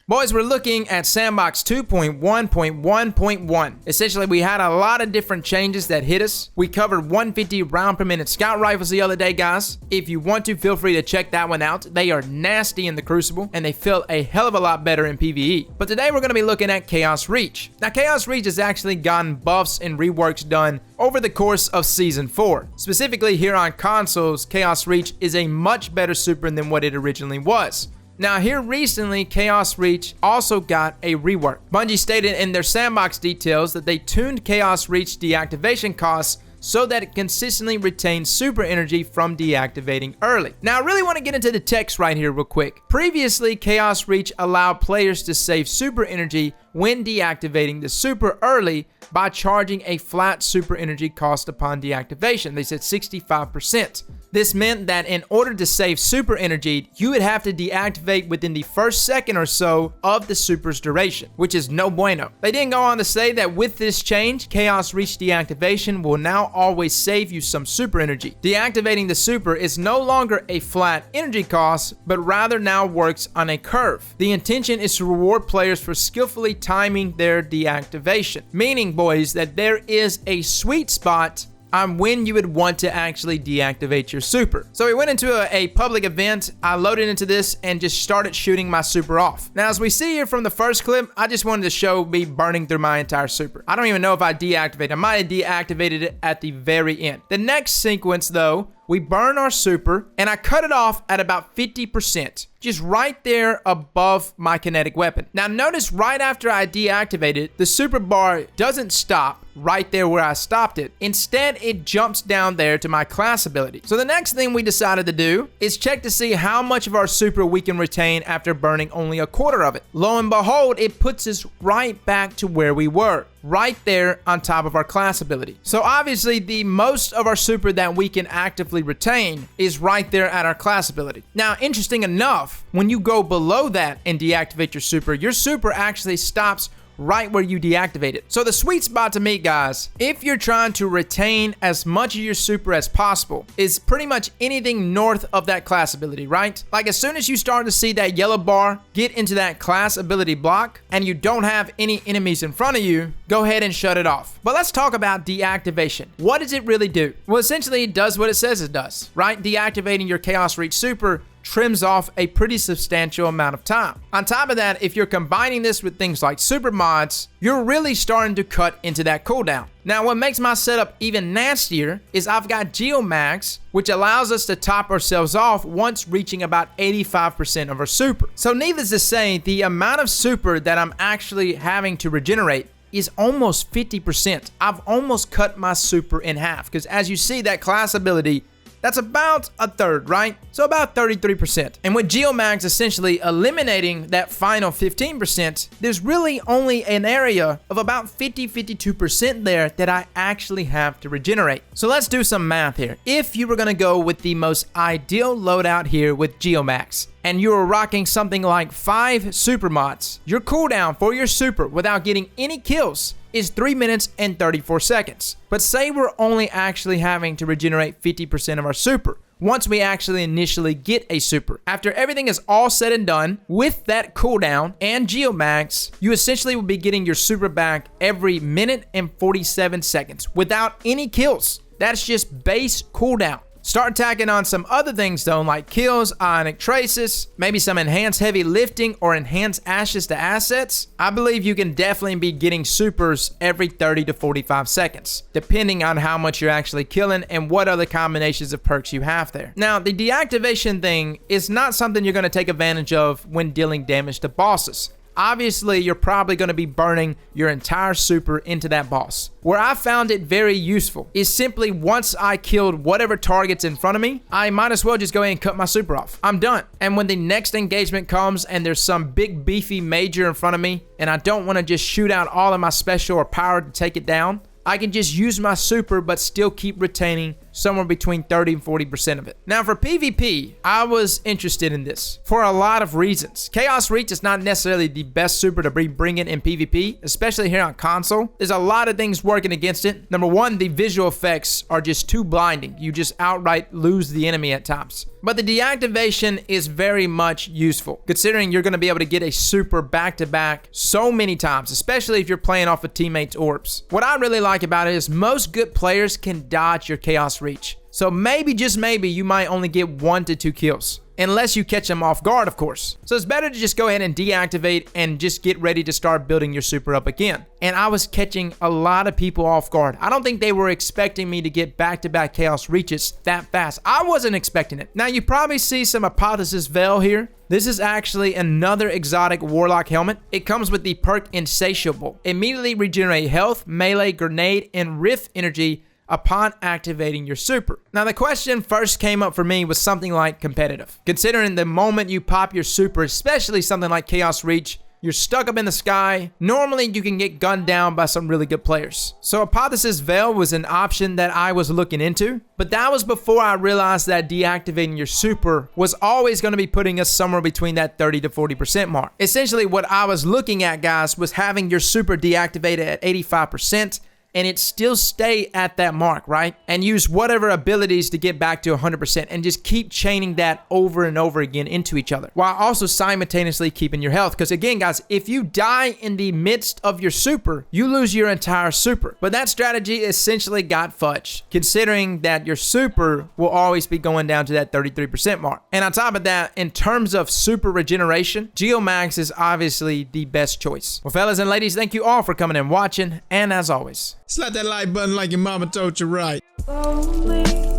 Boys, we're looking at Sandbox 2.1.1.1. Essentially, we had a lot of different changes that hit us. We covered 150 round per minute scout rifles the other day, guys. If you want to, feel free to check that one out. They are nasty in the Crucible, and they feel a hell of a lot better in PvE. But today, we're going to be looking at Chaos Reach. Now, Chaos Reach has actually gotten buffs and reworks done over the course of Season 4. Specifically, here on consoles, Chaos Reach is a much better super than what it originally was. Now here recently, Chaos Reach also got a rework. Bungie stated in their sandbox details that they tuned Chaos Reach deactivation costs so that it consistently retains super energy from deactivating early. Now I really want to get into the text right here real quick. Previously, Chaos Reach allowed players to save super energy when deactivating the super early by charging a flat super energy cost upon deactivation. They said 65%. This meant that in order to save super energy, you would have to deactivate within the first second or so of the super's duration, which is no bueno. They didn't go on to say that with this change, Chaos Reach deactivation will now always save you some super energy. Deactivating the super is no longer a flat energy cost, but rather now works on a curve. The intention is to reward players for skillfully timing their deactivation, meaning, boys, that there is a sweet spot on when you would want to actually deactivate your super. So we went into a public event, I loaded into this and just started shooting my super off. Now as we see here from the first clip, I just wanted to show me burning through my entire super. I don't even know if I deactivated. I might have deactivated it at the very end. The next sequence though, we burn our super and I cut it off at about 50%. Just right there above my kinetic weapon. Now notice right after I deactivated, the super bar doesn't stop right there where I stopped it. Instead, it jumps down there to my class ability. So the next thing we decided to do is check to see how much of our super we can retain after burning only a quarter of it. Lo and behold, it puts us right back to where we were, right there on top of our class ability. So obviously the most of our super that we can actively retain is right there at our class ability. Now, interesting enough, when you go below that and deactivate your super actually stops right where you deactivate it. So the sweet spot to me, guys, if you're trying to retain as much of your super as possible, is pretty much anything north of that class ability, right? Like as soon as you start to see that yellow bar get into that class ability block and you don't have any enemies in front of you, go ahead and shut it off. But let's talk about deactivation. What does it really do? Well, essentially it does what it says it does, right? Deactivating your Chaos Reach super trims off a pretty substantial amount of time. On top of that, if you're combining this with things like super mods, you're really starting to cut into that cooldown. Now, what makes my setup even nastier is I've got Geomax, which allows us to top ourselves off once reaching about 85% of our super. So needless to say, the amount of super that I'm actually having to regenerate is almost 50%. I've almost cut my super in half because as you see, that class ability, that's about a third, right? So about 33%. And with Geomax essentially eliminating that final 15%, there's really only an area of about 52% there that I actually have to regenerate. So let's do some math here. If you were gonna go with the most ideal loadout here with Geomax, and you were rocking something like 5 super mods, your cooldown for your super without getting any kills is 3 minutes and 34 seconds. But say we're only actually having to regenerate 50% of our super once we actually initially get a super. After everything is all said and done, with that cooldown and Geomax, you essentially will be getting your super back every minute and 47 seconds without any kills. That's just base cooldown. Start tacking on some other things though, like kills, ionic traces, maybe some enhanced heavy lifting or enhanced ashes to assets. I believe you can definitely be getting supers every 30 to 45 seconds, depending on how much you're actually killing and what other combinations of perks you have there. Now, the deactivation thing is not something you're going to take advantage of when dealing damage to bosses. Obviously, you're probably going to be burning your entire super into that boss. Where I found it very useful is simply once I killed whatever target's in front of me, I might as well just go ahead and cut my super off. I'm done. And when the next engagement comes and there's some big beefy major in front of me and I don't want to just shoot out all of my special or power to take it down, I can just use my super but still keep retaining somewhere between 30 and 40% of it. Now for PvP, I was interested in this for a lot of reasons. Chaos Reach is not necessarily the best super to be bringing in PvP, especially here on console. There's a lot of things working against it. Number one, the visual effects are just too blinding. You just outright lose the enemy at times. But the deactivation is very much useful, considering you're going to be able to get a super back-to-back so many times, especially if you're playing off of teammates' orbs. What I really like about it is most good players can dodge your Chaos Reach. So maybe, just maybe, you might only get 1 to 2 kills. Unless you catch them off guard, of course. So it's better to just go ahead and deactivate and just get ready to start building your super up again. And I was catching a lot of people off guard. I don't think they were expecting me to get back-to-back Chaos Reaches that fast. I wasn't expecting it. Now you probably see some Hypothesis Veil here. This is actually another exotic Warlock helmet. It comes with the perk Insatiable. Immediately regenerate health, melee, grenade, and rift energy upon activating your super. Now the question first came up for me was something like competitive. Considering the moment you pop your super, especially something like Chaos Reach, you're stuck up in the sky. Normally you can get gunned down by some really good players. So Hypothesis Veil was an option that I was looking into, but that was before I realized that deactivating your super was always going to be putting us somewhere between that 30 to 40% mark. Essentially what I was looking at, guys, was having your super deactivated at 85%, and it still stay at that mark, right? And use whatever abilities to get back to 100% and just keep chaining that over and over again into each other, while also simultaneously keeping your health. Because again, guys, if you die in the midst of your super, you lose your entire super. But that strategy essentially got fudged, considering that your super will always be going down to that 33% mark. And on top of that, in terms of super regeneration, Geomax is obviously the best choice. Well, fellas and ladies, thank you all for coming and watching, and as always, slap that like button like your mama told you right. Slowly.